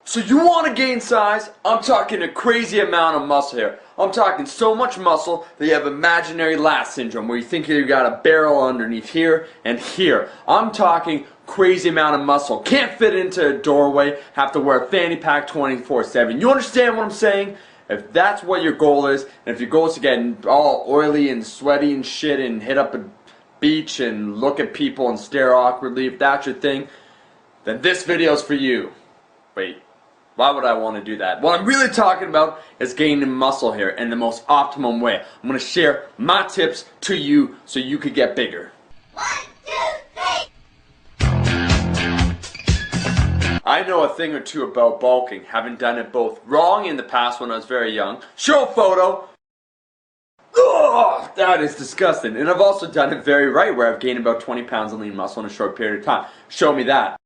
So you want to gain size? I'm talking a crazy amount of muscle here. I'm talking so much muscle that you have imaginary lat syndrome where you think you got a barrel underneath here and here. I'm talking crazy amount of muscle. Can't fit into a doorway, have to wear a fanny pack 24/7. You understand what I'm saying? If that's what your goal is, and if your goal is to get all oily and sweaty and shit and hit up a beach and look at people and stare awkwardly, if that's your thing, then this video is for you. Wait. Why would I want to do that? What I'm really talking about is gaining muscle here in the most optimum way. I'm going to share my tips to you so you could get bigger. 1, 2, 3. I know a thing or two about bulking, having done it both wrong in the past when I was very young. Show a photo. Ugh, that is disgusting. And I've also done it very right where I've gained about 20 pounds of lean muscle in a short period of time. Show me that.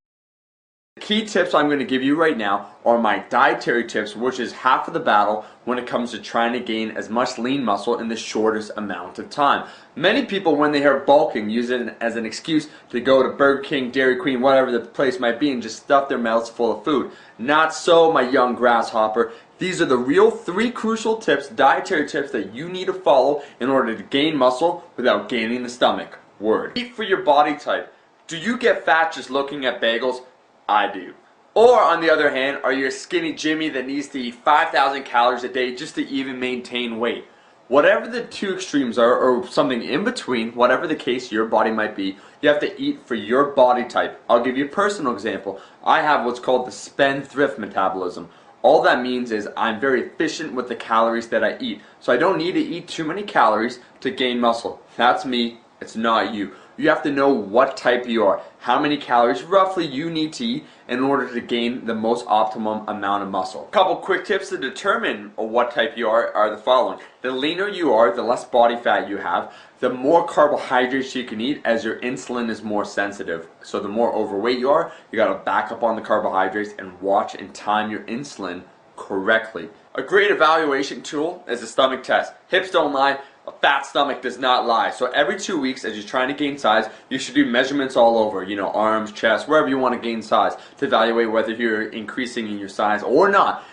The key tips I'm going to give you right now are my dietary tips, which is half of the battle when it comes to trying to gain as much lean muscle in the shortest amount of time. Many people, when they hear bulking, use it as an excuse to go to Burger King, Dairy Queen, whatever the place might be, and just stuff their mouths full of food. Not so, my young grasshopper. These are the real 3 crucial tips, dietary tips, that you need to follow in order to gain muscle without gaining the stomach. Word. Eat for your body type. Do you get fat just looking at bagels? I do. Or on the other hand, are you a skinny Jimmy that needs to eat 5,000 calories a day just to even maintain weight? Whatever the two extremes are, or something in between, whatever the case your body might be, you have to eat for your body type. I'll give you a personal example. I have what's called the spendthrift metabolism. All that means is I'm very efficient with the calories that I eat. So I don't need to eat too many calories to gain muscle. That's me. It's not you. You have to know what type you are, how many calories roughly you need to eat in order to gain the most optimum amount of muscle. A couple quick tips to determine what type you are the following. The leaner you are, the less body fat you have, the more carbohydrates you can eat as your insulin is more sensitive. So the more overweight you are, you got to back up on the carbohydrates and watch and time your insulin correctly. A great evaluation tool is a stomach test. Hips don't lie. A fat stomach does not lie. So every 2 weeks as you're trying to gain size, you should do measurements all over, you know, arms, chest, wherever you want to gain size to evaluate whether you're increasing in your size or not.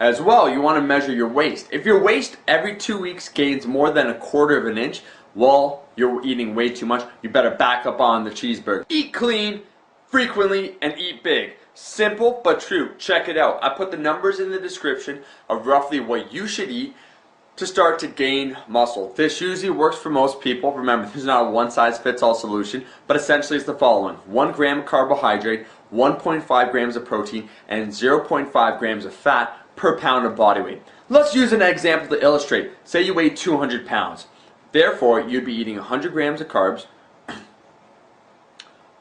As well, you want to measure your waist. If your waist every 2 weeks gains more than 1/4 of an inch, well, you're eating way too much. You better back up on the cheeseburger. Eat clean, frequently, and eat big. Simple but true. Check it out. I put the numbers in the description of roughly what you should eat to start to gain muscle. This usually works for most people. Remember, there's not a one-size-fits-all solution, but essentially it's the following. 1 gram of carbohydrate, 1.5 grams of protein, and 0.5 grams of fat per pound of body weight. Let's use an example to illustrate. Say you weigh 200 pounds. Therefore, you'd be eating 100 grams of carbs.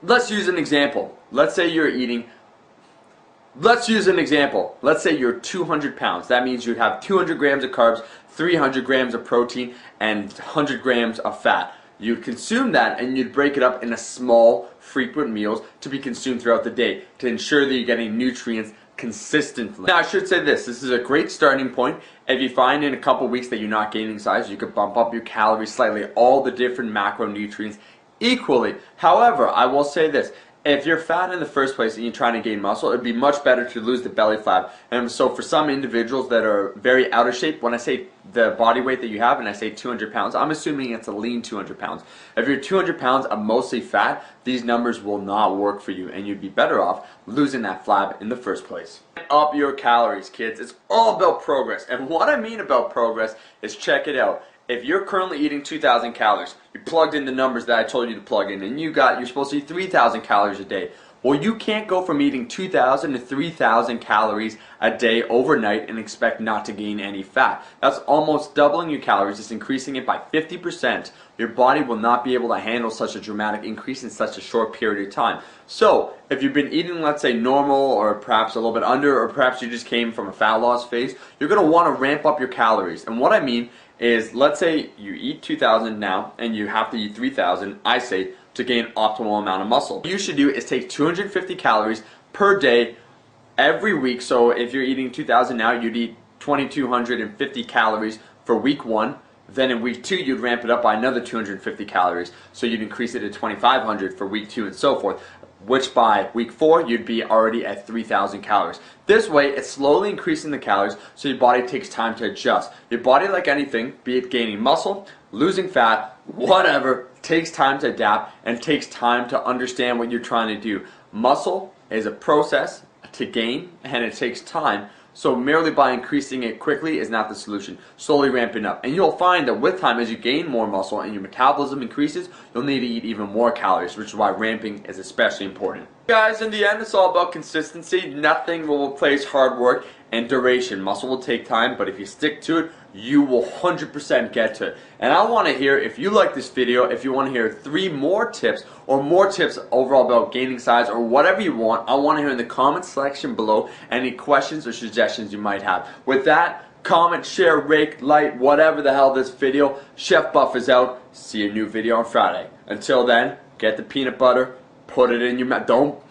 Let's use an example. Let's say you're 200 pounds. That means you'd have 200 grams of carbs, 300 grams of protein, and 100 grams of fat. You'd consume that and you'd break it up into small, frequent meals to be consumed throughout the day to ensure that you're getting nutrients consistently. Now I should say this is a great starting point. If you find in a couple weeks that you're not gaining size, you could bump up your calories slightly, all the different macronutrients equally. However, I will say this. If you're fat in the first place and you're trying to gain muscle, it'd be much better to lose the belly fat. And so for some individuals that are very out of shape, when I say the body weight that you have and I say 200 pounds, I'm assuming it's a lean 200 pounds. If you're 200 pounds of mostly fat, these numbers will not work for you and you'd be better off losing that flab in the first place. Up your calories, kids. It's all about progress. And what I mean about progress is check it out. If you're currently eating 2,000 calories, you plugged in the numbers that I told you to plug in, and you're supposed to eat 3,000 calories a day. Well, you can't go from eating 2,000 to 3,000 calories a day overnight and expect not to gain any fat. That's almost doubling your calories. It's increasing it by 50%. Your body will not be able to handle such a dramatic increase in such a short period of time. So, if you've been eating, let's say, normal or perhaps a little bit under, or perhaps you just came from a fat loss phase, you're going to want to ramp up your calories. And what I mean is, let's say you eat 2,000 now and you have to eat 3,000, I say, to gain optimal amount of muscle. What you should do is take 250 calories per day every week. So if you're eating 2,000 now, you'd eat 2,250 calories for week 1. Then in week 2, you'd ramp it up by another 250 calories. So you'd increase it to 2,500 for week 2 and so forth. which by week 4 you'd be already at 3,000 calories. This way it's slowly increasing the calories so your body takes time to adjust. Your body, like anything, be it gaining muscle, losing fat, whatever, takes time to adapt and takes time to understand what you're trying to do. Muscle is a process to gain and it takes time. So merely by increasing it quickly is not the solution. Slowly ramping up. And you'll find that with time, as you gain more muscle and your metabolism increases, you'll need to eat even more calories, which is why ramping is especially important. Guys, in the end, it's all about consistency. Nothing will replace hard work and duration. Muscle will take time, but if you stick to it, you will 100% get to it. And I want to hear, if you like this video, if you want to hear 3 more tips or more tips overall about gaining size or whatever you want, I want to hear in the comment section below any questions or suggestions you might have. With that, comment, share, rate, like, whatever the hell this video. Chef Buff is out. See a new video on Friday. Until then, get the peanut butter, put it in your mouth. Don't